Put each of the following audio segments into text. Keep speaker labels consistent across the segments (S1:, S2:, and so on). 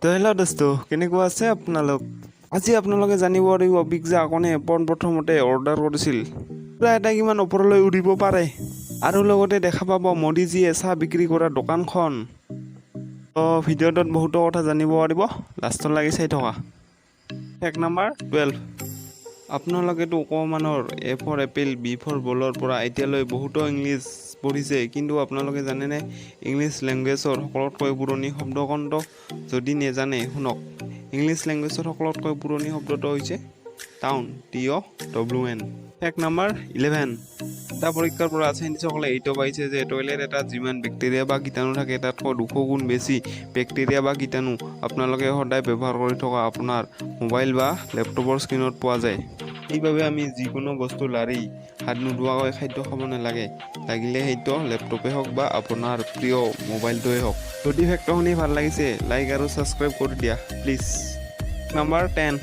S1: তো হেল্ল' দোস্ত, কেনেকুৱা আছে আপোনালোক? আজি আপোনালোকে জানিব পাৰিব পিজ্জা কোনে পোনপ্ৰথমতে অৰ্ডাৰ কৰিছিল। প্ৰায় এটা কিমান ওপৰলৈ উৰিব পাৰে, আৰু লগতে দেখা পাব মোদীজীয়ে চাহ বিক্ৰী কৰা দোকানখন। তো ভিডিঅ'টোত বহুতো কথা জানিব পাৰিব, লাষ্টলৈকে চাই থকা। Fact number 12। আপোনালোকেতো অকণমানৰ A for apple, B for বলৰ পৰা এতিয়ালৈ বহুতো ইংলিছ পঢ়িছে, কিন্তু আপোনালোকে জানেনে ইংলিছ লেংগুৱেজৰ সকলোতকৈ পুৰণি শব্দখণ্ড? যদি নেজানে শুনক। ইংলিছ লেংগুৱেজৰ সকলোতকৈ পুৰণি শব্দটো হৈছে টাউন, TOWN। Fact number 11। এটা পৰীক্ষাৰ পৰা চাইণ্টিষ্টসকলে এইটো পাইছে যে টয়লেট এটাত যিমান বেক্টেৰিয়া বা কীটাণু থাকে তাতকৈ 200 গুণ বেছি বেক্টেৰিয়া বা কীটাণু আপোনালোকে সদায় ব্যৱহাৰ কৰি থকা আপোনাৰ মোবাইল বা লেপটপৰ স্ক্ৰীণত পোৱা যায়। সেইবাবে আমি যিকোনো বস্তু লাৰি হাত নোধোৱাকৈ খাদ্য খাব নালাগে, লাগিলে সেইটো লেপটপে হওক বা আপোনাৰ প্ৰিয় মোবাইলটোৱে হওক। যদি ফেক্টটো শুনি ভাল লাগিছে, লাইক আৰু ছাবস্ক্ৰাইব কৰি দিয়া প্লিজ। নাম্বাৰ 10।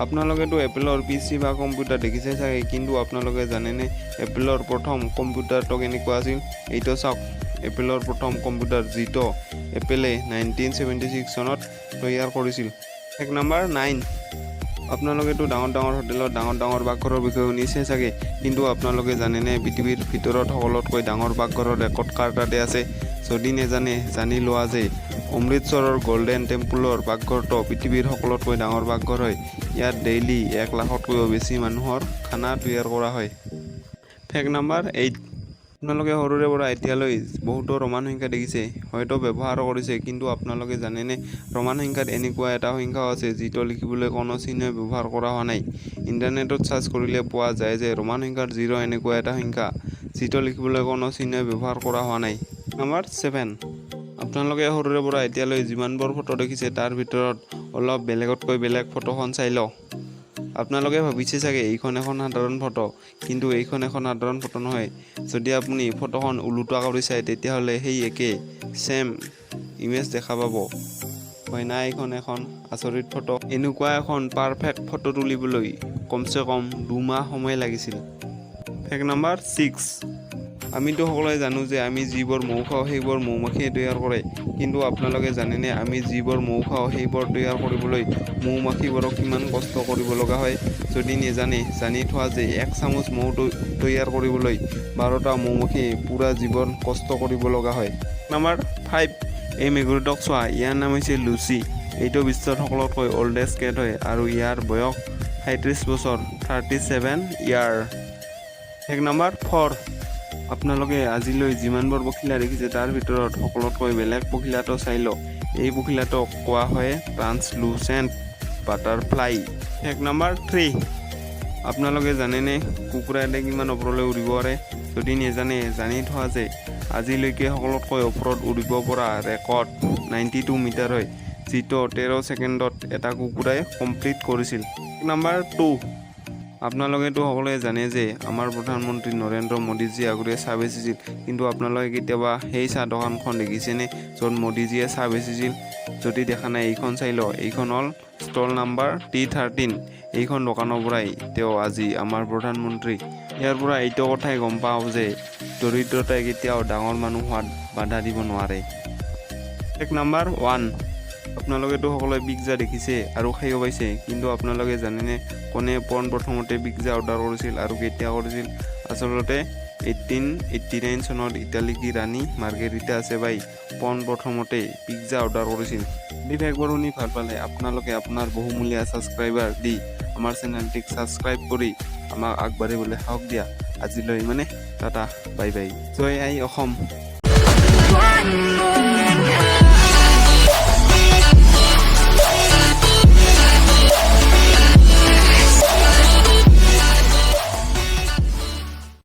S1: আপোনালোকেতো এপেলৰ PC বা কম্পিউটাৰ দেখিছে চাগে, কিন্তু আপোনালোকে জানেনে এপেলৰ প্ৰথম কম্পিউটাৰটো কেনেকুৱা আছিল? এইটো চাওক, এপেলৰ প্ৰথম কম্পিউটাৰ, যিটো এপেলে 1976 চনত তৈয়াৰ কৰিছিল। Fact number 9। আপোনালোকেতো ডাঙৰ ডাঙৰ হোটেলত ডাঙৰ ডাঙৰ পাকঘৰৰ বিষয়ে শুনিছে চাগে, কিন্তু আপোনালোকে জানেনে পৃথিৱীৰ ভিতৰত সকলোতকৈ ডাঙৰ পাকঘৰৰ ৰেকৰ্ড কাৰ তাতে আছে? যদি নেজানে জানি লোৱা যে অমৃতসৰৰ গল্ডেন টেম্পলৰ পাকঘৰটো পৃথিৱীৰ সকলোতকৈ ডাঙৰ পাকঘৰ হয়। ইয়াত ডেইলি 1 লাখতকৈও বেছি মানুহৰ খানা তৈয়াৰ কৰা হয়। Fact number 8। আপোনালোকে সৰুৰে পৰা এতিয়ালৈ বহুতো ৰোমান সংখ্যা দেখিছে, হয়তো ব্যৱহাৰ কৰিছে, কিন্তু আপোনালোকে জানেনে ৰোমান সংখ্যাত এনেকুৱা এটা সংখ্যাও আছে যিটো লিখিবলৈ কোনো চিহ্ন ব্যৱহাৰ কৰা হোৱা নাই। ইণ্টাৰনেটত চাৰ্চ কৰিলে পোৱা যায় যে ৰোমান সংখ্যাৰ 0 এনেকুৱা এটা সংখ্যা যিটো লিখিবলৈ কোনো চিহ্ন ব্যৱহাৰ কৰা হোৱা নাই। নাম্বাৰ 7। আপোনালোকে সৰুৰে পৰা এতিয়ালৈ যিমানবোৰ ফটো দেখিছে তাৰ ভিতৰত অলপ বেলেগতকৈ বেলেগ ফটোখন চাই লওক। আপোনালোকে ভাবিছে চাগে এইখন এখন সাধাৰণ ফটো, কিন্তু এইখন এখন সাধাৰণ ফটো নহয়। যদি আপুনি ফটোখন ওলোটা কৰি চায় তেতিয়াহ'লে সেই একে ছেম ইমেজ দেখা পাব। হয় না, এইখন এখন আচৰিত ফটো। এনেকুৱা এখন পাৰফেক্ট ফটো তুলিবলৈ কমচে কম 2 মাহ সময় লাগিছিল। Fact number 6। আমিতো সকলোৱে জানো যে আমি যিবোৰ মৌ খাওঁ সেইবোৰ মৌমাখিয়ে তৈয়াৰ কৰে, কিন্তু আপোনালোকে জানেনে আমি যিবোৰ মৌ খাওঁ সেইবোৰ তৈয়াৰ কৰিবলৈ মৌমাখিবোৰক কিমান কষ্ট কৰিব লগা হয়? যদি নেজানে জানি থোৱা যে 1 চামুচ মৌ তৈয়াৰ কৰিবলৈ 12টা মৌমাখিয়ে পুৰা জীৱন কষ্ট কৰিব লগা হয়। নাম্বাৰ 5। এই মেকুৰীটোক চোৱা, ইয়াৰ নাম হৈছে লুচি। এইটো বিশ্বৰ সকলোতকৈ অল্ডেষ্ট কেট হয় আৰু ইয়াৰ বয়স 37 বছৰ, 37 ইয়াৰ। Fact number 4। আপোনালোকে আজিলৈ যিমানবোৰ পখিলা দেখিছে তাৰ ভিতৰত সকলোতকৈ বেলেগ পখিলাটো চাই লওক। এই পখিলাটোক কোৱা হয় ট্ৰান্সলুচেণ্ট বাটাৰফ্লাই। Fact number 3। আপোনালোকে জানেনে কুকুৰা এটাই কিমান ওপৰলৈ উৰিব পাৰে? যদি নেজানে জানি থোৱা যে আজিলৈকে সকলোতকৈ ওপৰত উৰিব পৰা ৰেকৰ্ড 92 মিটাৰ হয়, যিটো 13 ছেকেণ্ডত এটা কুকুৰাই কমপ্লিট কৰিছিল। নাম্বাৰ 2। আপোনালোকেতো সকলোৱে জানে যে আমাৰ প্ৰধানমন্ত্ৰী নৰেন্দ্ৰ মোদীজীয়ে আগতে চাহ বেচিছিল, কিন্তু আপোনালোকে কেতিয়াবা সেই চাহ দোকানখন দেখিছেনে য'ত মোদীজীয়ে চাহ বেচিছিল? যদি দেখা নাই এইখন চাই লওক, এইখন হ'ল ষ্টল নাম্বাৰ T13। এইখন দোকানৰ পৰাই তেওঁ আজি আমাৰ প্ৰধানমন্ত্ৰী। ইয়াৰ পৰা এইটো কথাই গম পাওঁ যে দৰিদ্ৰতাই কেতিয়াও ডাঙৰ মানুহ হোৱাত বাধা দিব নোৱাৰে। Fact number 1। আপোনালোকেতো সকলোৱে পিজ্জা দেখিছে আৰু খাইও পাইছে, কিন্তু আপোনালোকে জানেনে কোনে পোনপ্ৰথমতে পিজ্জা অৰ্ডাৰ কৰিছিল আৰু কেতিয়া কৰিছিল? আচলতে 1889 চনত ইটালীৰ ৰাণী মাৰ্গেৰিটা চেবাই পোনপ্ৰথমতে পিজ্জা অৰ্ডাৰ কৰিছিল। এই ফেক্টবোৰ শুনি ভাল পালে আপোনালোকে আপোনাৰ বহুমূলীয়া ছাবস্ক্ৰাইবাৰ দি আমাৰ চেনেলটিক ছাবস্ক্ৰাইব কৰি আমাক আগবাঢ়িবলৈ সাহস দিয়া। আজিলৈ ইমানে, টাটা, বাই বাই, জয় আই অসম।